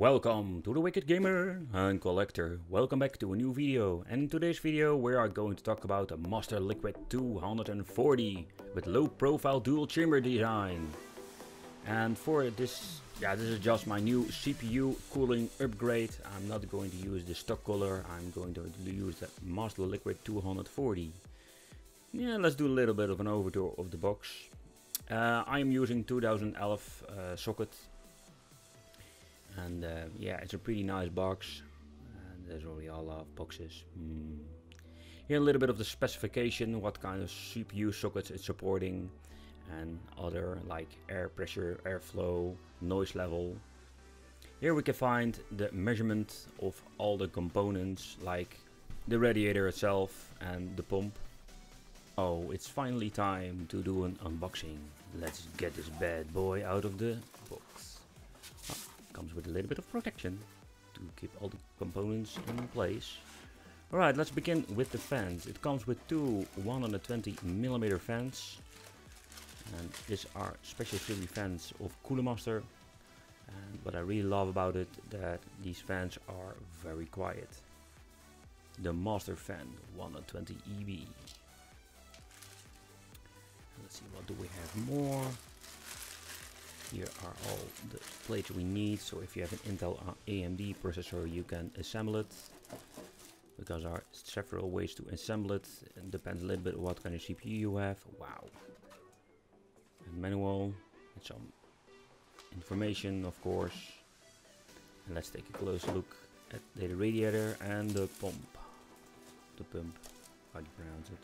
Welcome to the Wicked Gamer and Collector. Welcome back to a new video. And in today's video we are going to talk about a MasterLiquid 240 with low profile dual chamber design. And for this, this is just my new CPU cooling upgrade. I'm not going to use the stock cooler, I'm going to use the MasterLiquid 240. Yeah, let's do a little bit of an overview of the box. I am using 2011 socket. And yeah, it's a pretty nice box, and there's already a lot of boxes. Here a little bit of the specification, what kind of CPU sockets it's supporting, and other like air pressure, airflow, noise level. Here we can find the measurement of all the components like the radiator itself and the pump. Oh, it's finally time to do an unboxing. Let's get this bad boy out of the box. Comes with a little bit of protection to keep all the components in place. Alright, let's begin with the fans. It comes with two 120mm fans, and these are special series fans of CoolerMaster. And what I really love about it, that these fans are very quiet. The Master Fan 120 EB. Let's see, what do we have more? Here are all the plates we need, so if you have an Intel AMD processor you can assemble it, because there are several ways to assemble it. It depends a little bit on what kind of CPU you have. Wow. And manual, with some information of course. And let's take a close look at the radiator and the pump. The pump, how do you pronounce it?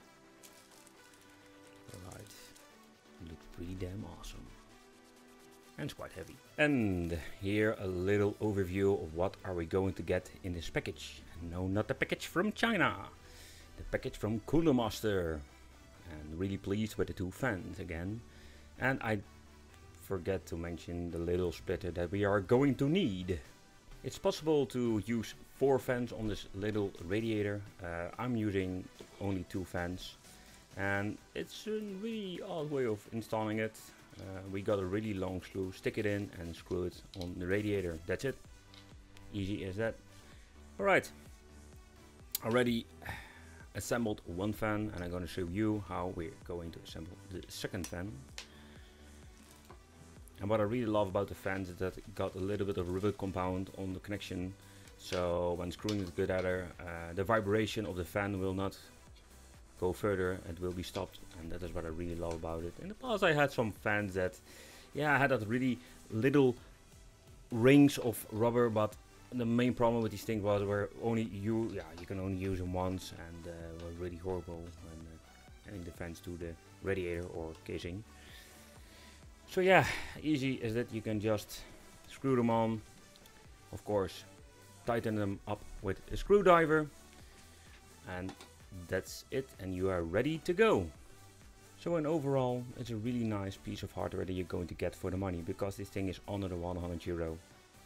Alright, it looks pretty damn awesome. And it's quite heavy. And here a little overview of what are we going to get in this package. No, not the package from China. The package from CoolerMaster. And really pleased with the two fans again. And I forget to mention the little splitter that we are going to need. It's possible to use 4 fans on this little radiator. I'm using only 2 fans. And it's a really odd way of installing it. We got a really long screw, stick it in and screw it on the radiator. That's it. Easy as that. Alright. Already assembled one fan, and I'm going to show you how we're going to assemble the second fan. And what I really love about the fans is that it got a little bit of rivet compound on the connection. So when screwing it together, the vibration of the fan will not go further, it will be stopped, and that is what I really love about it. In the past I had some fans that, I had that really little rings of rubber, but the main problem with these things was you can only use them once, and were really horrible when adding the fans to the radiator or casing. So yeah, easy is that you can just screw them on, of course tighten them up with a screwdriver, and that's it, and you are ready to go. So in overall, it's a really nice piece of hardware that you're going to get for the money, because this thing is under the €100.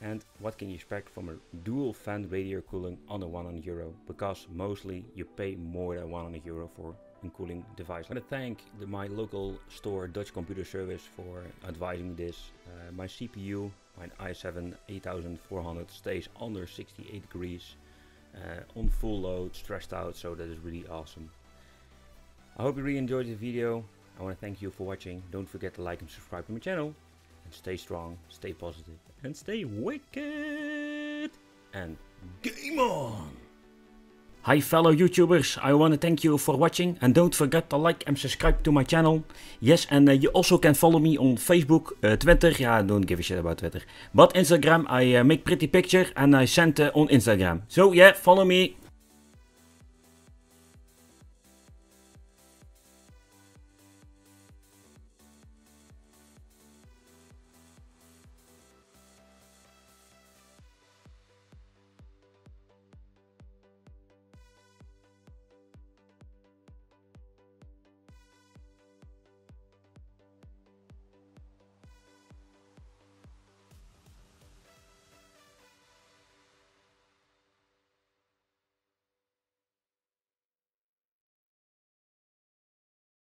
And what can you expect from a dual fan radiator cooling under €100? Because mostly you pay more than €100 for a cooling device. I want to thank my local store Dutch Computer Service for advising me this. My CPU, my i7 8400, stays under 68 degrees. On full load, stressed out, so that is really awesome. I hope you really enjoyed this video. I want to thank you for watching. Don't forget to like and subscribe to my channel. And stay strong, stay positive, and stay wicked. And game on! Hi fellow YouTubers, I want to thank you for watching, and don't forget to like and subscribe to my channel. Yes, and you also can follow me on Facebook, Twitter, don't give a shit about Twitter, but Instagram. I make pretty picture and I send on Instagram. So yeah, follow me.